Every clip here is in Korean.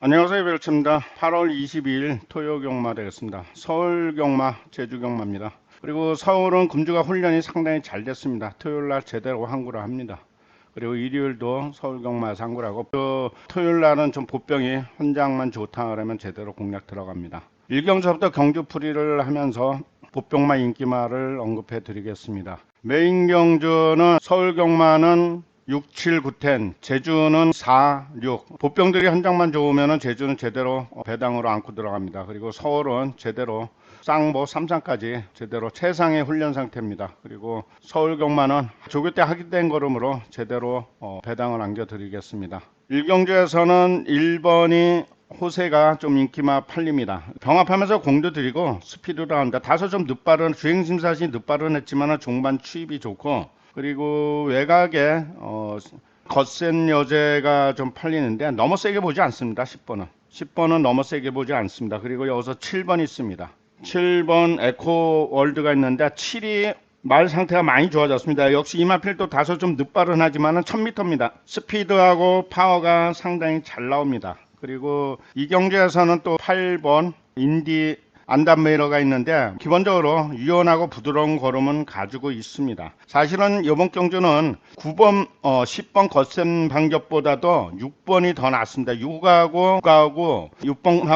안녕하세요. 벨츠입니다. 8월 22일 토요 경마 되겠습니다. 서울 경마, 제주 경마입니다. 그리고 서울은 금주가 훈련이 상당히 잘 됐습니다. 토요일날 제대로 항구를 합니다. 그리고 일요일도 서울 경마에서 항구를 하고 토요일날은 좀 보병이 헌장만 좋다 그러면 제대로 공략 들어갑니다. 일경주부터 경주풀이를 하면서 보병마 인기마를 언급해 드리겠습니다. 메인 경주는 서울 경마는 6, 7, 9텐, 제주는 4, 6. 보병들이 한 장만 좋으면 제주는 제대로 배당으로 안고 들어갑니다. 그리고 서울은 제대로 쌍보 3상까지 제대로 최상의 훈련 상태입니다. 그리고 서울 경마는 조교 때 하게 된 걸음으로 제대로 배당을 안겨드리겠습니다. 일경주에서는 1번이 호세가 좀 인기마 팔립니다. 병합하면서 공도 드리고 스피드로 합니다. 다소 좀 늦바른 주행심사시 늦바른 했지만 종반 추입이 좋고, 그리고 외곽에 거센 여제가 좀 팔리는데 너무 세게 보지 않습니다. 10번은 너무 세게 보지 않습니다. 그리고 여기서 7번 있습니다. 7번 에코 월드가 있는데 7이 말 상태가 많이 좋아졌습니다. 역시 이마필도 다소 좀 늦바른하지만 1000m입니다. 스피드하고 파워가 상당히 잘 나옵니다. 그리고 이 경주에서는 또 8번 인디 안담메이러가 있는데 기본적으로 유연하고 부드러운 걸음은 가지고 있습니다. 사실은 이번 경주는 9번, 10번 거센 반격보다도 6번이 더 낫습니다. 6하고 6번하고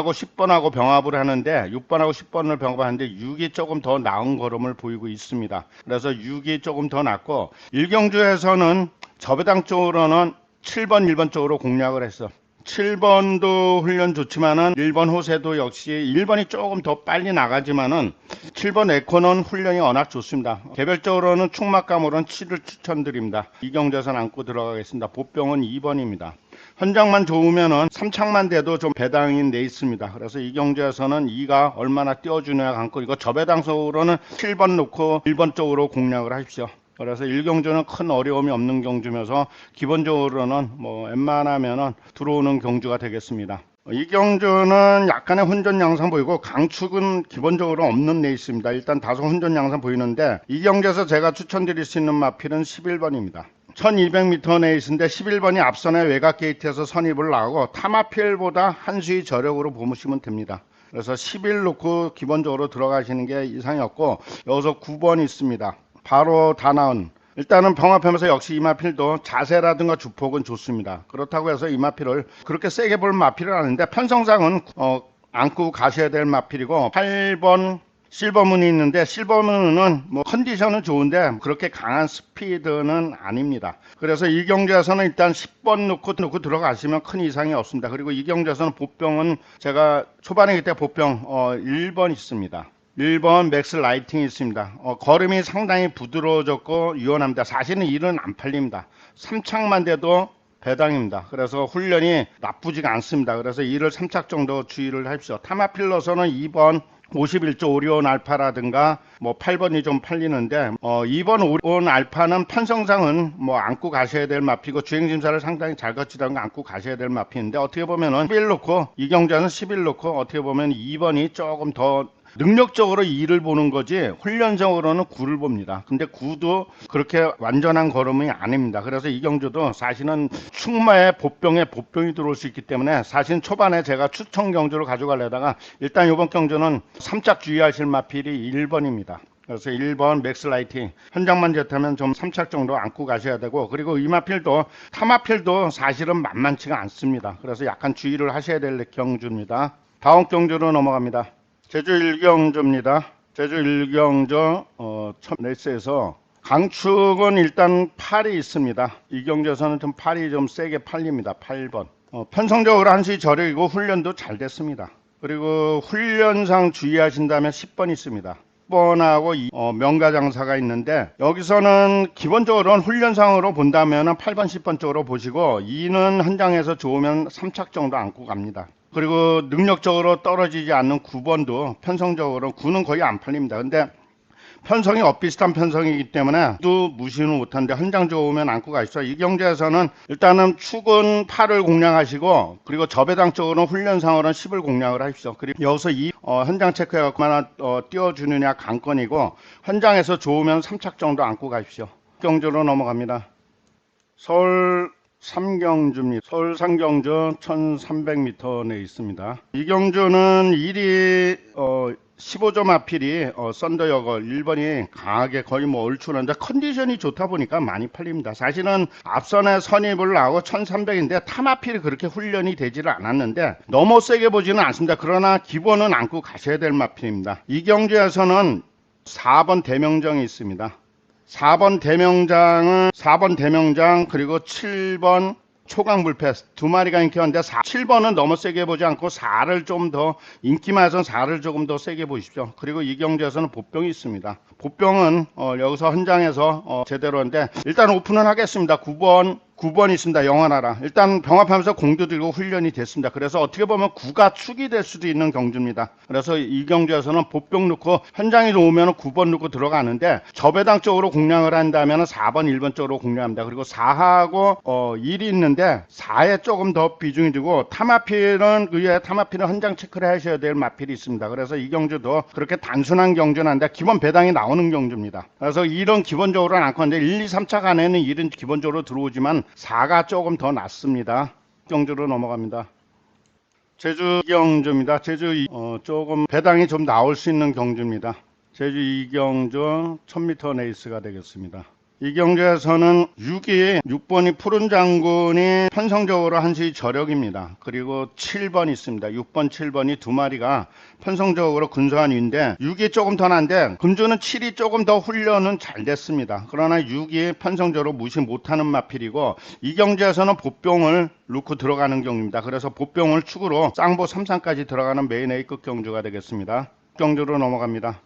10번하고 병합을 하는데 6번하고 10번을 병합하는데 6이 조금 더 나은 걸음을 보이고 있습니다. 그래서 6이 조금 더 낫고, 일경주에서는 저배당 쪽으로는 7번, 1번 쪽으로 공략을 했어. 7번도 훈련 좋지만은 1번 호세도 역시 1번이 조금 더 빨리 나가지만은 7번 에코는 훈련이 워낙 좋습니다. 개별적으로는 충막감으로는 7을 추천드립니다. 이경재선 안고 들어가겠습니다. 보병은 2번입니다. 현장만 좋으면은 3창만 돼도 좀 배당이 내 있습니다. 그래서 이경재에서는 2가 얼마나 띄워주느냐 강고, 이거 저배당석으로는 7번 놓고 1번 쪽으로 공략을 하십시오. 그래서 일경주는 큰 어려움이 없는 경주면서 기본적으로는 웬만하면은 들어오는 경주가 되겠습니다. 이 경주는 약간의 혼전 양상 보이고 강축은 기본적으로 없는 레이스입니다. 일단 다소 혼전 양상 보이는데 이 경주에서 제가 추천드릴 수 있는 마필은 11번입니다. 1200m 레이스인데 11번이 앞선의 외곽 게이트에서 선입을 나가고 타마필보다 한 수위 저력으로 보시면 됩니다. 그래서 11 놓고 기본적으로 들어가시는 게 이상이 없고, 여기서 9번 있습니다. 바로 다나은. 일단은 병합하면서 역시 이마필도 자세라든가 주폭은 좋습니다. 그렇다고 해서 이마필을 그렇게 세게 볼 마필은 아닌데 편성상은 안고 가셔야 될 마필이고, 8번 실버문이 있는데 실버문은 컨디션은 좋은데 그렇게 강한 스피드는 아닙니다. 그래서 이 경주에서는 일단 10번 놓고 들어가시면 큰 이상이 없습니다. 그리고 이 경주에서는 보병은 제가 초반에 그때 보병 1번 있습니다. 1번 맥스 라이팅이 있습니다. 걸음이 상당히 부드러워졌고 유연합니다. 사실은 1은 안 팔립니다. 3창만 돼도 배당입니다. 그래서 훈련이 나쁘지가 않습니다. 그래서 1을 3착 정도 주의를 하십시오. 타마필러서는 2번 51조 오리온 알파라든가 8번이 좀 팔리는데 2번 오리온 알파는 편성상은 안고 가셔야 될 마피고 주행심사를 상당히 잘 거치다는 거 안고 가셔야 될 마피인데, 어떻게 보면은 11 놓고 이 경주는 11 놓고 어떻게 보면 2번이 조금 더 능력적으로 2를 보는 거지 훈련적으로는 9를 봅니다. 근데 9도 그렇게 완전한 걸음이 아닙니다. 그래서 이 경주도 사실은 충마에 보병이 들어올 수 있기 때문에 사실 초반에 제가 추천 경주를 가져가려다가 일단 이번 경주는 3짝 주의하실 마필이 1번입니다. 그래서 1번 맥스라이팅 현장만 좋다면 좀 3착 정도 안고 가셔야 되고, 그리고 이마필도 타마필도 사실은 만만치가 않습니다. 그래서 약간 주의를 하셔야 될 경주입니다. 다음 경주로 넘어갑니다. 제주 일경주입니다. 제주 일경주 첫 레이스에서 강축은 일단 8이 있습니다. 이 경주에서는 좀 8이 좀 세게 팔립니다. 8번. 편성적으로 한수위 저력이고 훈련도 잘 됐습니다. 그리고 훈련상 주의하신다면 10번 있습니다. 10번하고 명가장사가 있는데 여기서는 기본적으로는 훈련상으로 본다면 8번, 10번 쪽으로 보시고 2는 현장에서 좋으면 3착 정도 안고 갑니다. 그리고 능력적으로 떨어지지 않는 9번도 편성적으로 9는 거의 안 팔립니다. 근데 편성이 엇비슷한 편성이기 때문에 또 무시는 못하는데 현장 좋으면 안고 가시죠. 이 경주에서는 일단은 축은 8을 공략하시고, 그리고 저배당 쪽으로는 훈련상으로는 10을 공략을 하십시오. 그리고 여기서 현장 체크해갖고 얼마나 띄워주느냐 관건이고, 현장에서 좋으면 3착 정도 안고 가십시오. 경주로 넘어갑니다. 서울 삼경주입니다. 서울 삼경주 1300m 내에 있습니다. 이 경주는 1위 15점 마필이 썬더여거 1번이 강하게 거의 뭐 얼추는데 컨디션이 좋다 보니까 많이 팔립니다. 사실은 앞선에 선입을 나오고 1300인데 타마필이 그렇게 훈련이 되지를 않았는데 너무 세게 보지는 않습니다. 그러나 기본은 안고 가셔야 될 마필입니다. 이 경주에서는 4번 대명정이 있습니다. 4번 대명장 그리고 7번 초강불패 두 마리가 인기였는데 7번은 너무 세게 보지 않고 4를 좀 더 인기만해서 4를 조금 더 세게 보십시오. 그리고 이 경주에서는 보병이 있습니다. 보병은 여기서 헌장에서 제대로 한데 일단 오픈은 하겠습니다. 9번 있습니다. 영원하라. 일단 병합하면서 공도 들고 훈련이 됐습니다. 그래서 어떻게 보면 9가 축이 될 수도 있는 경주입니다. 그래서 이 경주에서는 보병 넣고 현장에 오면 9번 넣고 들어가는데 저배당 쪽으로 공략을 한다면 4번 1번 쪽으로 공략합니다. 그리고 4하고 1이 있는데 4에 조금 더 비중이 되고 타마필은 의외에 타마필은 현장 체크를 하셔야 될 마필이 있습니다. 그래서 이 경주도 그렇게 단순한 경주는 아닌데 기본 배당이 나오는 경주입니다. 그래서 1은 기본적으로는 않고 하는데 1, 2, 3차 간에는 1은 기본적으로 들어오지만 4가 조금 더 낮습니다. 경주로 넘어갑니다. 제주 이경주입니다. 제주 조금 배당이 좀 나올 수 있는 경주입니다. 제주 이경주 1000m 레이스가 되겠습니다. 이 경주에서는 6번이 푸른 장군이 편성적으로 한시 저력입니다. 그리고 7번 있습니다. 6번, 7번이 두 마리가 편성적으로 근소한 위인데 6이 조금 더 난데 금주는 7이 조금 더 훈련은 잘 됐습니다. 그러나 6이 편성적으로 무시 못하는 마필이고 이 경주에서는 보병을 넣고 들어가는 경주입니다. 그래서 보병을 축으로 쌍보 3상까지 들어가는 메인 A급 경주가 되겠습니다. 경주로 넘어갑니다.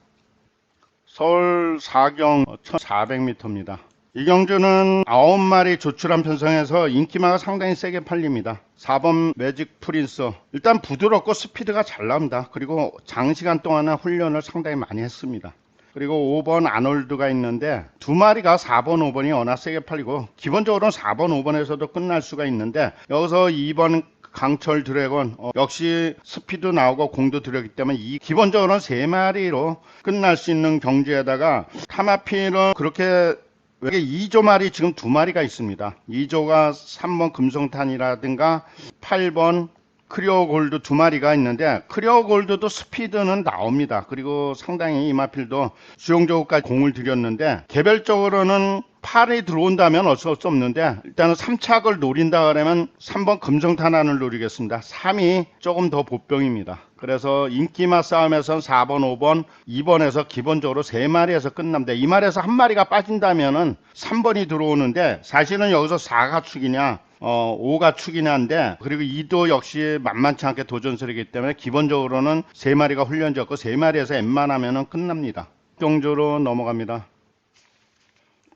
서울 4경 1400m입니다. 이 경주는 9마리 조출한 편성에서 인기마가 상당히 세게 팔립니다. 4번 매직 프린스 일단 부드럽고 스피드가 잘 나옵니다. 그리고 장시간 동안은 훈련을 상당히 많이 했습니다. 그리고 5번 아놀드가 있는데 두 마리가 4번 5번이 워낙 세게 팔리고 기본적으로는 4번 5번에서도 끝날 수가 있는데 여기서 2번 강철 드래곤 역시 스피드 나오고 공도 들어오기 때문에 기본적으로는 3마리로 끝날 수 있는 경주에다가 타마필은 그렇게 2조 말이 지금 2마리가 있습니다. 2조가 3번 금성탄이라든가 8번 크리오 골드 2마리가 있는데 크리오 골드도 스피드는 나옵니다. 그리고 상당히 이마필도 수용적으로까지 공을 들였는데 개별적으로는 8이 들어온다면 어쩔 수 없는데 일단은 3착을 노린다 그러면 3번 금성탄환을 노리겠습니다. 3이 조금 더 보병입니다. 그래서 인기마 싸움에선 4번 5번 2번에서 기본적으로 3마리에서 끝납니다. 이 말에서 한 마리가 빠진다면은 3번이 들어오는데 사실은 여기서 4가 축이냐 5가 축이냐 한데 그리고 2도 역시 만만치 않게 도전설이기 때문에 기본적으로는 3마리가 훈련적고 3마리에서 웬만하면은 끝납니다. 경주로 넘어갑니다.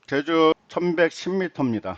제주 1110m입니다.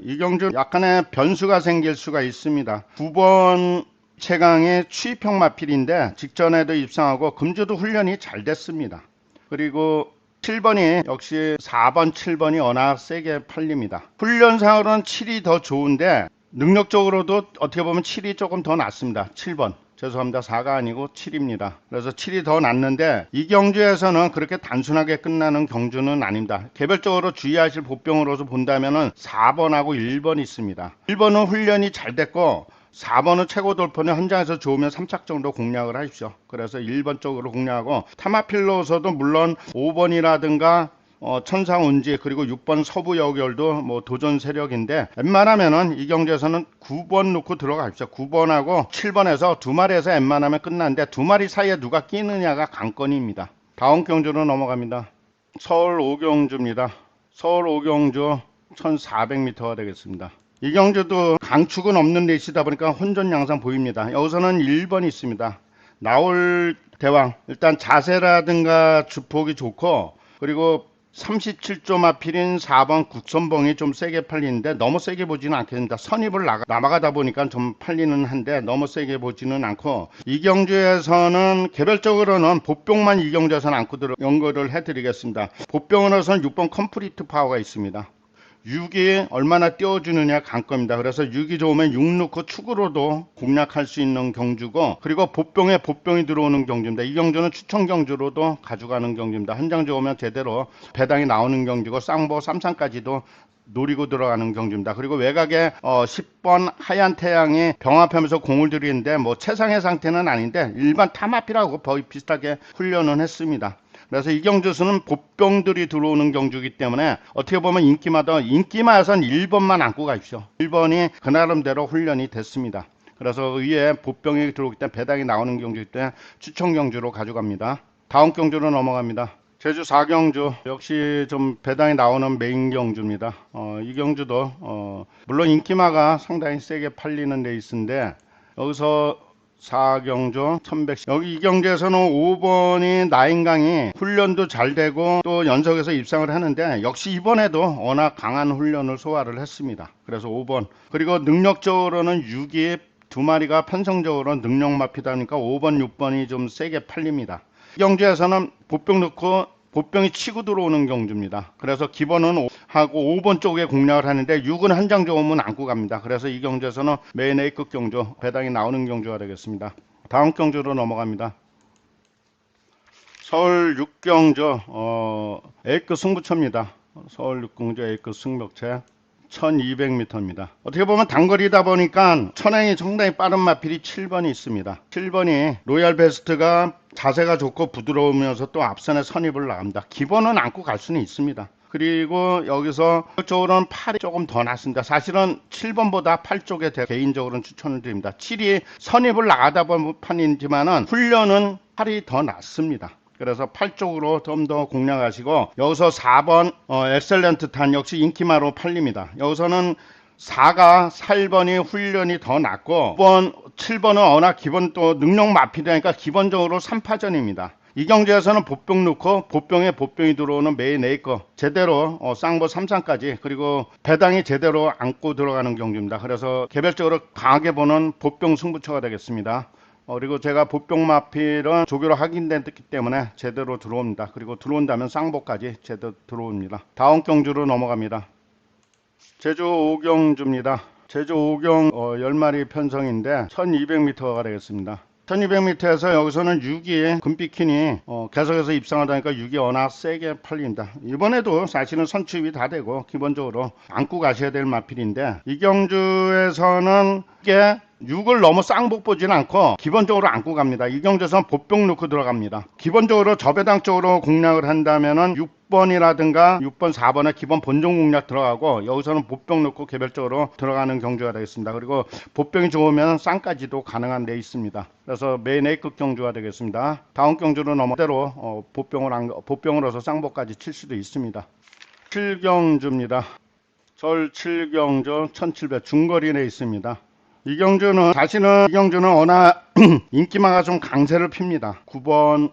이 경주 약간의 변수가 생길 수가 있습니다. 9번 최강의 추입형 마필인데 직전에도 입상하고 금주도 훈련이 잘 됐습니다. 그리고 7번이 역시 4번 7번이 워낙 세게 팔립니다. 훈련상으로는 7이 더 좋은데 능력적으로도 어떻게 보면 7이 조금 더 낫습니다. 7번 죄송합니다. 4가 아니고 7입니다. 그래서 7이 더 낫는데 이 경주에서는 그렇게 단순하게 끝나는 경주는 아닙니다. 개별적으로 주의하실 보병으로서 본다면 4번하고 1번이 있습니다. 1번은 훈련이 잘 됐고 4번은 최고 돌파는 현장에서 좋으면 3착 정도 공략을 하십시오. 그래서 1번 쪽으로 공략하고 타마필로서도 물론 5번이라든가 천상운지 그리고 6번 서부여결도 뭐 도전 세력인데 웬만하면은 이 경주에서는 9번 놓고 들어가십시오. 9번하고 7번에서 두 마리에서 웬만하면 끝나는데 두 마리 사이에 누가 끼느냐가 관건입니다. 다음 경주로 넘어갑니다. 서울 5경주입니다. 서울 5경주 1400m가 되겠습니다. 이 경주도 강축은 없는 레이스다 보니까 혼전 양상 보입니다. 여기서는 1번이 있습니다. 나올 대왕 일단 자세라든가 주폭이 좋고 그리고 37조 마필인 4번 국선봉이 좀 세게 팔리는데 너무 세게 보지는 않겠습니다. 선입을 남아가다 보니까 좀 팔리는 한데 너무 세게 보지는 않고 이 경주에서는 개별적으로는 보병만 이 경주에서는 안고 연결을 해드리겠습니다. 보병으로서는 6번 컴플리트 파워가 있습니다. 6이 얼마나 띄워주느냐 관건입니다. 그래서 6이 좋으면 6 넣고 축으로도 공략할 수 있는 경주고 그리고 보병에 보병이 들어오는 경주입니다. 이 경주는 추천 경주로도 가져가는 경주입니다. 현장 좋으면 제대로 배당이 나오는 경주고 쌍보 3상까지도 노리고 들어가는 경주입니다. 그리고 외곽에 10번 하얀 태양이 병합하면서 공을 들이는데 뭐 최상의 상태는 아닌데 일반 타마피라고 거의 비슷하게 훈련은 했습니다. 그래서 이 경주수는 보병들이 들어오는 경주이기 때문에 어떻게 보면 인기마에선 1번만 안고 가십시오. 1번이 그 나름대로 훈련이 됐습니다. 그래서 위에 보병이 들어오기 때문에 배당이 나오는 경주이기 때문에 추천 경주로 가져갑니다. 다음 경주로 넘어갑니다. 제주 4경주 역시 좀 배당이 나오는 메인 경주입니다. 이 경주도 물론 인기마가 상당히 세게 팔리는 레이스인데 여기서 4경주 1100 여기 이 경주에서는 5번이 나인강이 훈련도 잘 되고 또 연속해서 입상을 하는데 역시 이번에도 워낙 강한 훈련을 소화를 했습니다. 그래서 5번 그리고 능력적으로는 6위 두 마리가 편성적으로 능력 마피다 보니까 5번 6번이 좀 세게 팔립니다. 이 경주에서는 보병 넣고 보병이 치고 들어오는 경주입니다. 그래서 기본은 하고 5번 쪽에 공략을 하는데 6은 한 장 좋으면 안고 갑니다. 그래서 이 경주에서는 메인 A급 경주 배당이 나오는 경주가 되겠습니다. 다음 경주로 넘어갑니다. 서울 6경주 A급 승부처입니다. 서울 6경주 A급 승벽체 1200m입니다. 어떻게 보면 단거리다 보니까 천행이 상당히 빠른 마필이 7번이 있습니다. 7번이 로얄 베스트가 자세가 좋고 부드러우면서 또 앞선에 선입을 나갑니다. 기본은 안고 갈 수는 있습니다. 그리고 여기서 쪽으로는 8이 조금 더 낫습니다. 사실은 7번보다 8 쪽에 개인적으로는 추천을 드립니다. 7이 선입을 나가다 보면 판이지만은 훈련은 8이 더 낫습니다. 그래서 8 쪽으로 좀 더 공략하시고 여기서 4번 엑셀런트 탄 역시 인기마로 팔립니다. 여기서는 4가 8번이 훈련이 더 낫고 9번 7번은 워낙 기본 또 능력 마피되니까 기본적으로 3파전입니다. 이 경주에서는 보병 넣고 보병에 보병이 들어오는 메인 A급 제대로 쌍보 3상까지 그리고 배당이 제대로 안고 들어가는 경주입니다. 그래서 개별적으로 강하게 보는 보병 승부처가 되겠습니다. 그리고 제가 보병 마필은 조교로 확인됐기 때문에 제대로 들어옵니다. 그리고 들어온다면 쌍보까지 제대로 들어옵니다. 다음 경주로 넘어갑니다. 제주 5경주입니다. 제주 5경 10마리 편성인데 1200m가 되겠습니다. 1200m에서 여기서는 6위 금비키니 계속해서 입상하다 보니까 6위 워낙 세게 팔립니다. 이번에도 사실은 선취입이 다 되고 기본적으로 안고 가셔야 될 마필인데 이 경주에서는 이게 6을 너무 쌍복 보지는 않고 기본적으로 안고 갑니다. 이 경주에서는 보병 넣고 들어갑니다. 기본적으로 저배당 쪽으로 공략을 한다면은 6번이라든가 6번 4번에 기본 본종 공략 들어가고 여기서는 보병 넣고 개별적으로 들어가는 경주가 되겠습니다. 그리고 보병이 좋으면 쌍까지도 가능한 레이스입니다. 그래서 메인 A급 경주가 되겠습니다. 다음 경주로 넘어대로 보병으로서 쌍복까지 칠 수도 있습니다. 7경주입니다. 서울 7경주 1700 중거리 레이스입니다. 이 경주는 워낙 인기마가 좀 강세를 핍니다. 9번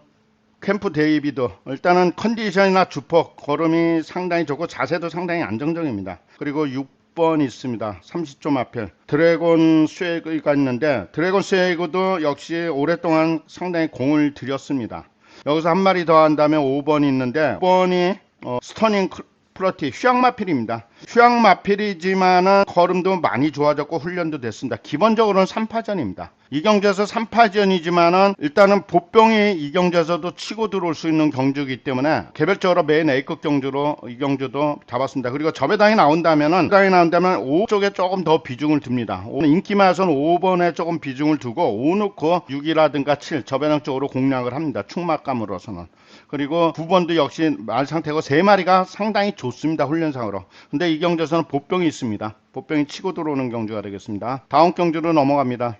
캠프 데이비드 일단은 컨디션이나 주폭 걸음이 상당히 좋고 자세도 상당히 안정적입니다. 그리고 6번 있습니다. 30조 마필 드래곤 스웨이그가 있는데 드래곤 스웨이그도 역시 오랫동안 상당히 공을 들였습니다. 여기서 한 마리 더 한다면 5번이 있는데 5번이 스터닝 플러티 휴양마필입니다. 휴양마필이지만은 걸음도 많이 좋아졌고 훈련도 됐습니다. 기본적으로는 3파전입니다. 이 경주에서 3파전이지만은 일단은 보병이 이 경주에서도 치고 들어올 수 있는 경주이기 때문에 개별적으로 메인 A급 경주로 이 경주도 잡았습니다. 그리고 저배당이 나온다면 5 쪽에 조금 더 비중을 둡니다. 인기마에서는 5번에 조금 비중을 두고 5 넣고 6이라든가 7 저배당 쪽으로 공략을 합니다. 충막감으로서는. 그리고 9번도 역시 말 상태고 3마리가 상당히 좋습니다. 훈련상으로. 근데 이 경주에서는 보병이 있습니다. 보병이 치고 들어오는 경주가 되겠습니다. 다음 경주로 넘어갑니다.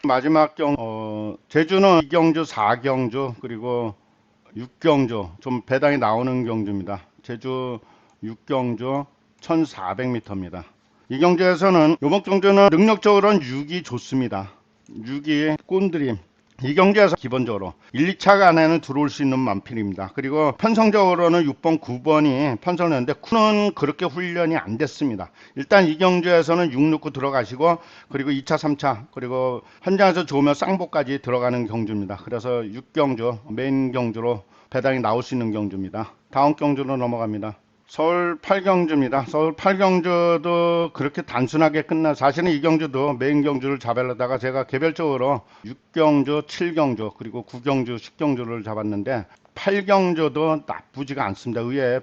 마지막 제주는 2경주 4경주 그리고 6경주 좀 배당이 나오는 경주입니다. 제주 6경주 1400m입니다. 이 경주에서는 이번 경주는 능력적으로는 6이 좋습니다. 6이 꼰드림 이 경주에서 기본적으로 1, 2차 안에는 들어올 수 있는 만필입니다. 그리고 편성적으로는 6번, 9번이 편성을 했는데 9는 그렇게 훈련이 안 됐습니다. 일단 이 경주에서는 6 넣고 들어가시고 그리고 2차, 3차 그리고 현장에서 좋으면 쌍복까지 들어가는 경주입니다. 그래서 6경주 메인 경주로 배당이 나올 수 있는 경주입니다. 다음 경주로 넘어갑니다. 서울 8경주입니다. 서울 8경주도 그렇게 단순하게 사실은 이 경주도 메인 경주를 잡으려다가 제가 개별적으로 6경주, 7경주, 그리고 9경주, 10경주를 잡았는데 8경주도 나쁘지가 않습니다. 의외에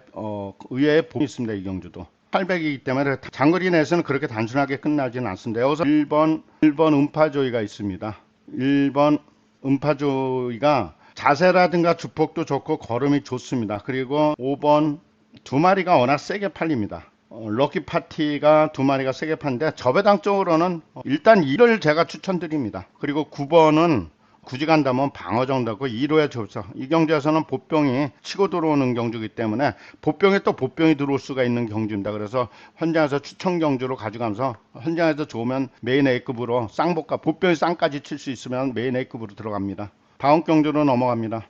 봄이 있습니다. 이 경주도. 800이기 때문에 장거리 내에서는 그렇게 단순하게 끝나지는 않습니다. 여기서 1번 음파조이가 있습니다. 1번 음파조이가 자세라든가 주폭도 좋고 걸음이 좋습니다. 그리고 5번 두 마리가 워낙 세게 팔립니다. 럭키 파티가 두 마리가 세게 파는데 저배당 쪽으로는 일단 2를 제가 추천드립니다. 그리고 9번은 굳이 간다면 방어 정도고 2로의 접속. 이 경주에서는 보병이 치고 들어오는 경주이기 때문에 보병에 또 보병이 들어올 수가 있는 경주입니다. 그래서 현장에서 추천 경주로 가져가면서 현장에서 좋으면 메인 A급으로 쌍복과 보병이 쌍까지 칠 수 있으면 메인 A급으로 들어갑니다. 다음 경주로 넘어갑니다.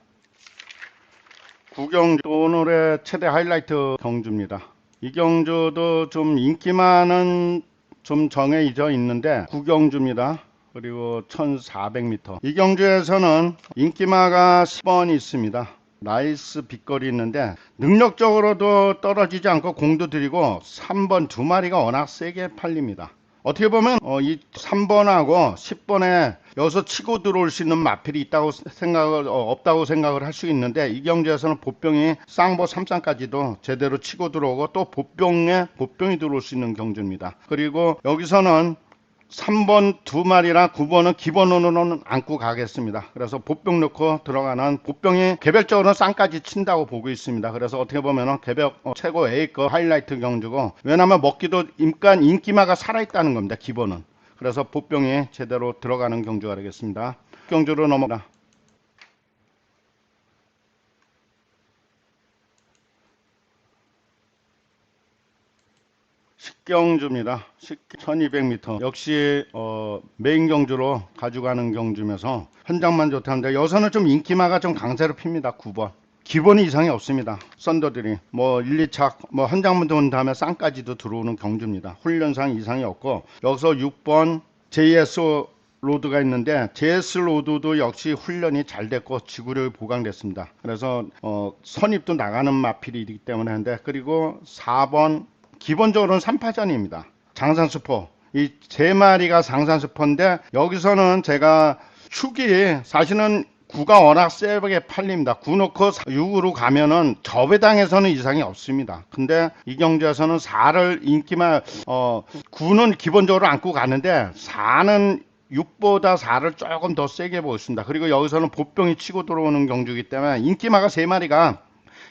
9경주 오늘의 최대 하이라이트 경주입니다. 이 경주도 좀 인기 많은 좀 정해져 있는데 9경주입니다. 그리고 1400m. 이 경주에서는 인기마가 10번이 있습니다. 나이스 빗거리 있는데 능력적으로도 떨어지지 않고 공도 들이고 3번 두 마리가 워낙 세게 팔립니다. 어떻게 보면 이 3번하고 10번에 여기서 치고 들어올 수 있는 마필이 있다고 없다고 생각을 할 수 있는데 이 경주에서는 보병이 쌍보 3쌍까지도 제대로 치고 들어오고 또 보병이 들어올 수 있는 경주입니다. 그리고 여기서는 3번 두 마리랑 9번은 기본으로는 안고 가겠습니다. 그래서 보병 넣고 들어가는 보병이 개별적으로 쌍까지 친다고 보고 있습니다. 그래서 어떻게 보면 개별 최고 A급 하이라이트 경주고 왜냐하면 먹기도 인기마가 살아있다는 겁니다. 기본은. 그래서 보병이 제대로 들어가는 경주가 되겠습니다. 경주로 넘어가. 식경주입니다. 1200m 역시 메인 경주로 가져가는 경주면서 현장만 좋다는데 여기서는 좀 인기마가 좀 강세로 핍니다. 9번 기본이 이상이 없습니다. 썬더들이 1, 2착 현장만 돈 다음에 쌍까지도 들어오는 경주입니다. 훈련상 이상이 없고 여기서 6번 JS 로드가 있는데 JS 로드도 역시 훈련이 잘 됐고 지구력이 보강됐습니다. 그래서 선입도 나가는 마필이기 때문에 하는데 그리고 4번 기본적으로는 3파전입니다. 장산수포 이 세 마리가 장산수포인데 여기서는 제가 축이 사실은 9가 워낙 세게 팔립니다. 9 놓고 6으로 가면은 저배당에서는 이상이 없습니다. 근데 이 경주에서는 4를 인기만 9는 기본적으로 안고 가는데 4는 6보다 4를 조금 더 세게 보였습니다. 그리고 여기서는 보병이 치고 들어오는 경주이기 때문에 인기마가 3마리가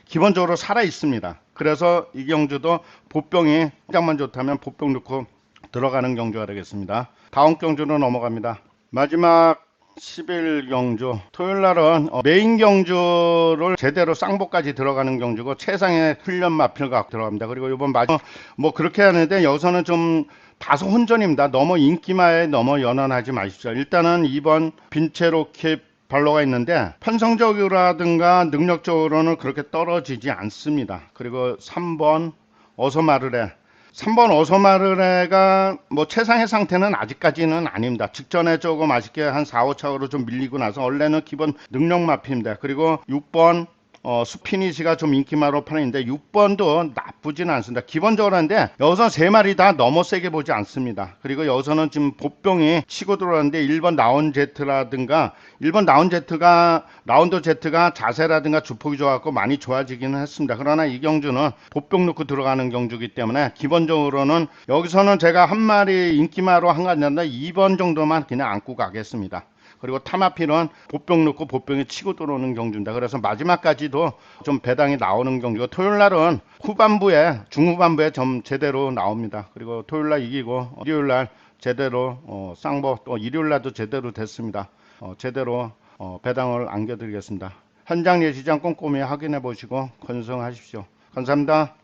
기본적으로 살아 있습니다. 그래서 이 경주도 보병이 현장만 좋다면 보병 넣고 들어가는 경주가 되겠습니다. 다음 경주로 넘어갑니다. 마지막 10일 경주 토요일날은 메인 경주를 제대로 쌍보까지 들어가는 경주고 최상의 훈련 마필과 들어갑니다. 그리고 이번 마지막 그렇게 하는데 여기서는 좀 다소 혼전입니다. 너무 인기마에 너무 연연하지 마십시오. 일단은 2번 빈체로캡 발로가 있는데 편성적이라든가 능력적으로는 그렇게 떨어지지 않습니다. 그리고 3번 어서마르레 3번 어서마르레가 최상의 상태는 아직까지는 아닙니다. 직전에 조금 아쉽게 한 4, 5차로 좀 밀리고 나서 원래는 기본 능력 마피입니다. 그리고 6번 수피니시가 좀 인기마로 파는데 6번도 나쁘지는 않습니다. 기본적으로 하는데 여기서 세 마리 다 너무 세게 보지 않습니다. 그리고 여기서는 지금 보병이 치고 들어왔는데 1번 나온제트라든가 1번 나운드 제트가 자세라든가 주폭이 좋아갖고 많이 좋아지기는 했습니다. 그러나 이 경주는 보병 넣고 들어가는 경주이기 때문에 기본적으로는 여기서는 제가 한 마리 인기마로 한 가지 아니라 2번 정도만 그냥 안고 가겠습니다. 그리고 타마필은 보병 넣고 보병이 치고 들어오는 경주입니다. 그래서 마지막까지도 좀 배당이 나오는 경주고 토요일날은 중후반부에 좀 제대로 나옵니다. 그리고 토요일날 이기고 일요일날 제대로 쌍보 또 일요일날도 제대로 됐습니다. 제대로 배당을 안겨드리겠습니다. 현장 예시장 꼼꼼히 확인해 보시고 건성하십시오. 감사합니다.